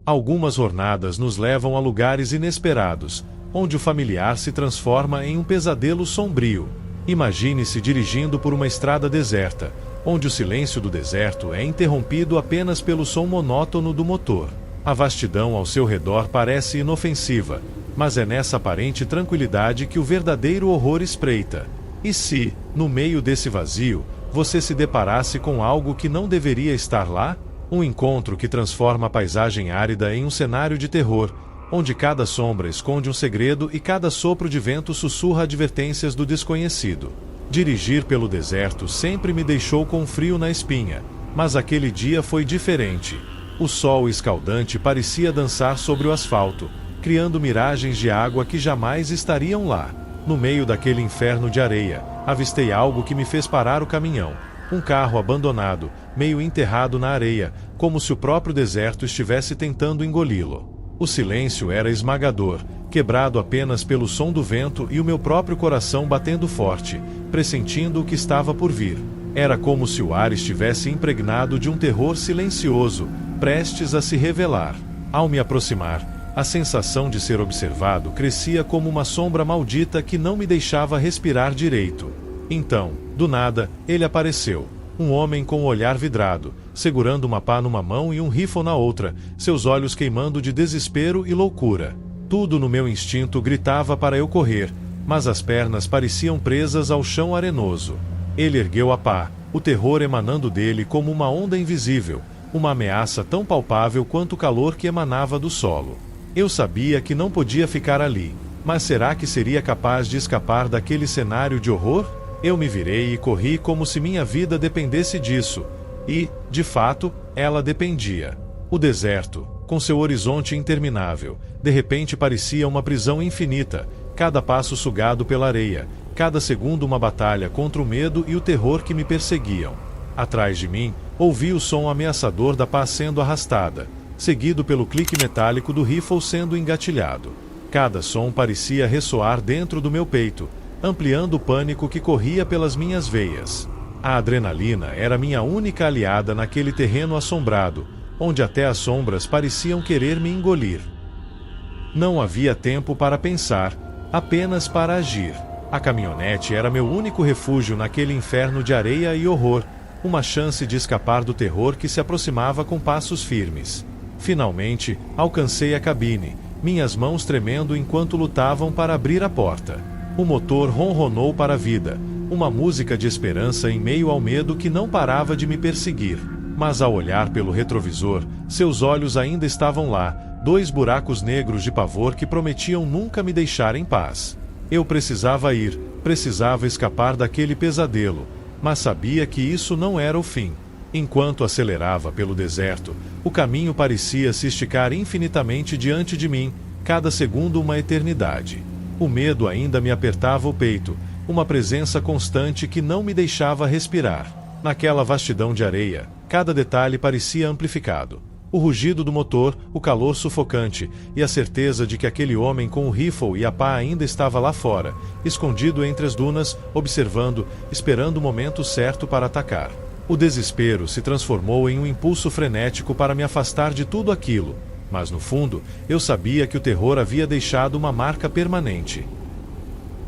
Algumas jornadas nos levam a lugares inesperados, onde o familiar se transforma em um pesadelo sombrio. Imagine-se dirigindo por uma estrada deserta, onde o silêncio do deserto é interrompido apenas pelo som monótono do motor. A vastidão ao seu redor parece inofensiva, mas é nessa aparente tranquilidade que o verdadeiro horror espreita. E se, no meio desse vazio, você se deparasse com algo que não deveria estar lá? Um encontro que transforma a paisagem árida em um cenário de terror, onde cada sombra esconde um segredo e cada sopro de vento sussurra advertências do desconhecido. Dirigir pelo deserto sempre me deixou com frio na espinha, mas aquele dia foi diferente. O sol escaldante parecia dançar sobre o asfalto, criando miragens de água que jamais estariam lá. No meio daquele inferno de areia, avistei algo que me fez parar o caminhão. Um carro abandonado, meio enterrado na areia, como se o próprio deserto estivesse tentando engoli-lo. O silêncio era esmagador, quebrado apenas pelo som do vento e o meu próprio coração batendo forte, pressentindo o que estava por vir. Era como se o ar estivesse impregnado de um terror silencioso, prestes a se revelar. Ao me aproximar, a sensação de ser observado crescia como uma sombra maldita que não me deixava respirar direito. Então, do nada, ele apareceu. Um homem com o olhar vidrado, segurando uma pá numa mão e um rifle na outra, seus olhos queimando de desespero e loucura. Tudo no meu instinto gritava para eu correr, mas as pernas pareciam presas ao chão arenoso. Ele ergueu a pá, o terror emanando dele como uma onda invisível, uma ameaça tão palpável quanto o calor que emanava do solo. Eu sabia que não podia ficar ali, mas será que seria capaz de escapar daquele cenário de horror? Eu me virei e corri como se minha vida dependesse disso. E, de fato, ela dependia. O deserto, com seu horizonte interminável, de repente parecia uma prisão infinita, cada passo sugado pela areia, cada segundo uma batalha contra o medo e o terror que me perseguiam. Atrás de mim, ouvi o som ameaçador da pá sendo arrastada, seguido pelo clique metálico do rifle sendo engatilhado. Cada som parecia ressoar dentro do meu peito, ampliando o pânico que corria pelas minhas veias. A adrenalina era minha única aliada naquele terreno assombrado, onde até as sombras pareciam querer me engolir. Não havia tempo para pensar, apenas para agir. A caminhonete era meu único refúgio naquele inferno de areia e horror, uma chance de escapar do terror que se aproximava com passos firmes. Finalmente, alcancei a cabine, minhas mãos tremendo enquanto lutavam para abrir a porta. O motor ronronou para a vida, uma música de esperança em meio ao medo que não parava de me perseguir. Mas ao olhar pelo retrovisor, seus olhos ainda estavam lá, dois buracos negros de pavor que prometiam nunca me deixar em paz. Eu precisava ir, precisava escapar daquele pesadelo, mas sabia que isso não era o fim. Enquanto acelerava pelo deserto, o caminho parecia se esticar infinitamente diante de mim, cada segundo uma eternidade. O medo ainda me apertava o peito, uma presença constante que não me deixava respirar. Naquela vastidão de areia, cada detalhe parecia amplificado. O rugido do motor, o calor sufocante, e a certeza de que aquele homem com o rifle e a pá ainda estava lá fora, escondido entre as dunas, observando, esperando o momento certo para atacar. O desespero se transformou em um impulso frenético para me afastar de tudo aquilo, mas no fundo, eu sabia que o terror havia deixado uma marca permanente.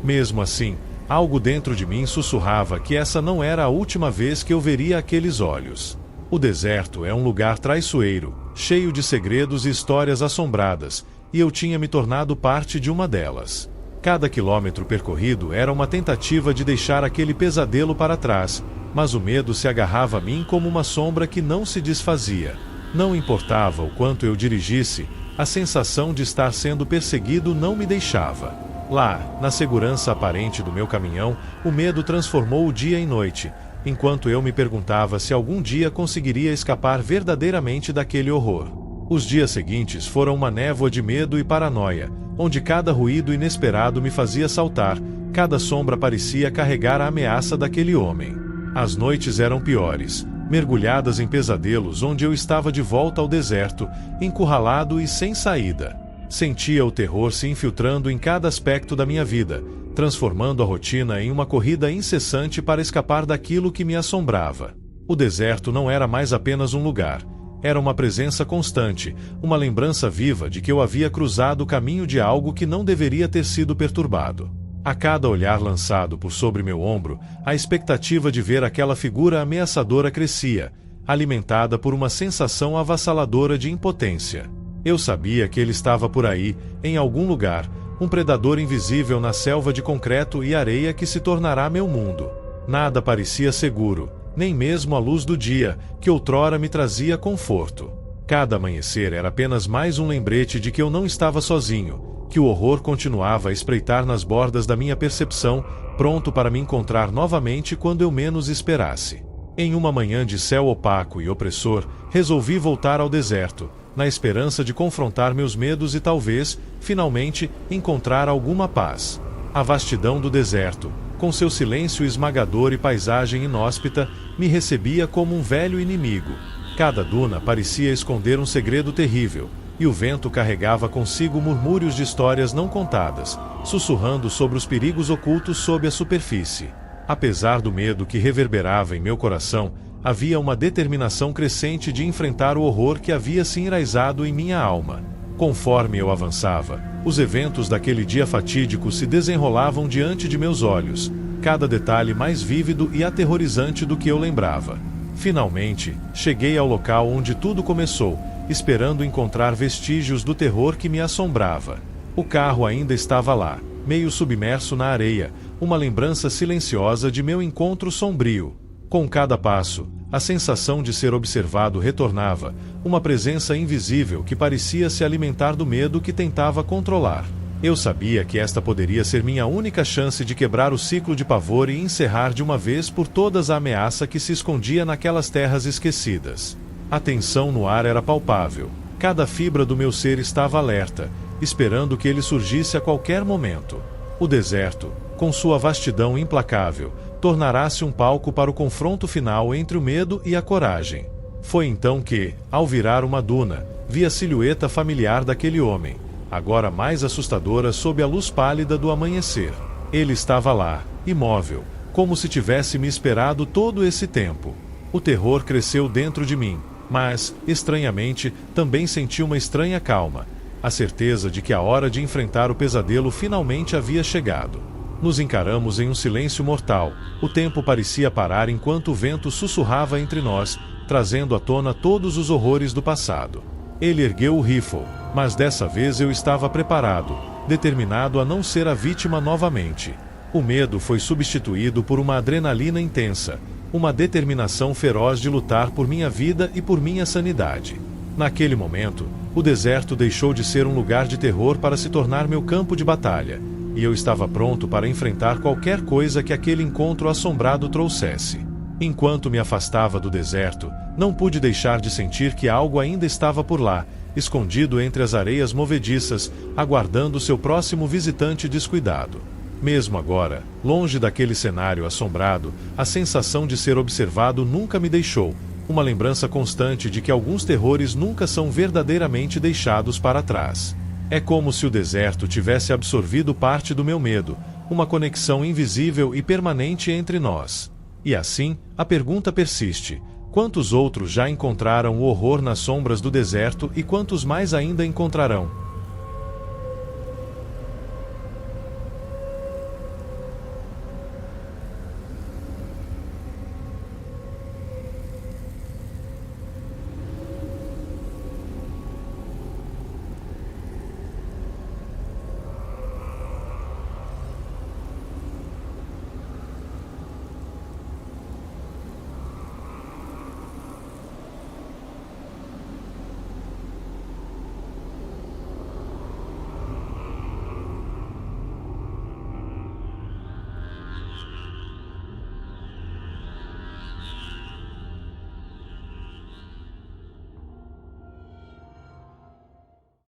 Mesmo assim, algo dentro de mim sussurrava que essa não era a última vez que eu veria aqueles olhos. O deserto é um lugar traiçoeiro, cheio de segredos e histórias assombradas, e eu tinha me tornado parte de uma delas. Cada quilômetro percorrido era uma tentativa de deixar aquele pesadelo para trás, mas o medo se agarrava a mim como uma sombra que não se desfazia. Não importava o quanto eu dirigisse, a sensação de estar sendo perseguido não me deixava. Lá, na segurança aparente do meu caminhão, o medo transformou o dia em noite, enquanto eu me perguntava se algum dia conseguiria escapar verdadeiramente daquele horror. Os dias seguintes foram uma névoa de medo e paranoia, onde cada ruído inesperado me fazia saltar, cada sombra parecia carregar a ameaça daquele homem. As noites eram piores, mergulhadas em pesadelos onde eu estava de volta ao deserto, encurralado e sem saída. Sentia o terror se infiltrando em cada aspecto da minha vida, transformando a rotina em uma corrida incessante para escapar daquilo que me assombrava. O deserto não era mais apenas um lugar, Era uma presença constante, uma lembrança viva de que eu havia cruzado o caminho de algo que não deveria ter sido perturbado. A cada olhar lançado por sobre meu ombro, a expectativa de ver aquela figura ameaçadora crescia, alimentada por uma sensação avassaladora de impotência. Eu sabia que ele estava por aí, em algum lugar, um predador invisível na selva de concreto e areia que se tornará meu mundo. Nada parecia seguro, nem mesmo a luz do dia, que outrora me trazia conforto. Cada amanhecer era apenas mais um lembrete de que eu não estava sozinho, que o horror continuava a espreitar nas bordas da minha percepção, pronto para me encontrar novamente quando eu menos esperasse. Em uma manhã de céu opaco e opressor, resolvi voltar ao deserto, na esperança de confrontar meus medos e talvez, finalmente, encontrar alguma paz. A vastidão do deserto, com seu silêncio esmagador e paisagem inóspita, me recebia como um velho inimigo. Cada duna parecia esconder um segredo terrível, e o vento carregava consigo murmúrios de histórias não contadas, sussurrando sobre os perigos ocultos sob a superfície. Apesar do medo que reverberava em meu coração, havia uma determinação crescente de enfrentar o horror que havia se enraizado em minha alma. Conforme eu avançava, os eventos daquele dia fatídico se desenrolavam diante de meus olhos, cada detalhe mais vívido e aterrorizante do que eu lembrava. Finalmente, cheguei ao local onde tudo começou, esperando encontrar vestígios do terror que me assombrava. O carro ainda estava lá, meio submerso na areia, uma lembrança silenciosa de meu encontro sombrio. Com cada passo, a sensação de ser observado retornava, uma presença invisível que parecia se alimentar do medo que tentava controlar. Eu sabia que esta poderia ser minha única chance de quebrar o ciclo de pavor e encerrar de uma vez por todas a ameaça que se escondia naquelas terras esquecidas. A tensão no ar era palpável. Cada fibra do meu ser estava alerta, esperando que ele surgisse a qualquer momento. O deserto, com sua vastidão implacável, tornará-se um palco para o confronto final entre o medo e a coragem. Foi então que, ao virar uma duna, vi a silhueta familiar daquele homem, agora mais assustadora sob a luz pálida do amanhecer. Ele estava lá, imóvel, como se tivesse me esperado todo esse tempo. O terror cresceu dentro de mim, mas, estranhamente, também senti uma estranha calma, a certeza de que a hora de enfrentar o pesadelo finalmente havia chegado. Nos encaramos em um silêncio mortal, o tempo parecia parar enquanto o vento sussurrava entre nós, trazendo à tona todos os horrores do passado. Ele ergueu o rifle, mas dessa vez eu estava preparado, determinado a não ser a vítima novamente. O medo foi substituído por uma adrenalina intensa, uma determinação feroz de lutar por minha vida e por minha sanidade. Naquele momento, o deserto deixou de ser um lugar de terror para se tornar meu campo de batalha, e eu estava pronto para enfrentar qualquer coisa que aquele encontro assombrado trouxesse. Enquanto me afastava do deserto, não pude deixar de sentir que algo ainda estava por lá, escondido entre as areias movediças, aguardando seu próximo visitante descuidado. Mesmo agora, longe daquele cenário assombrado, a sensação de ser observado nunca me deixou, uma lembrança constante de que alguns terrores nunca são verdadeiramente deixados para trás. É como se o deserto tivesse absorvido parte do meu medo, uma conexão invisível e permanente entre nós. E assim, a pergunta persiste: quantos outros já encontraram o horror nas sombras do deserto e quantos mais ainda encontrarão?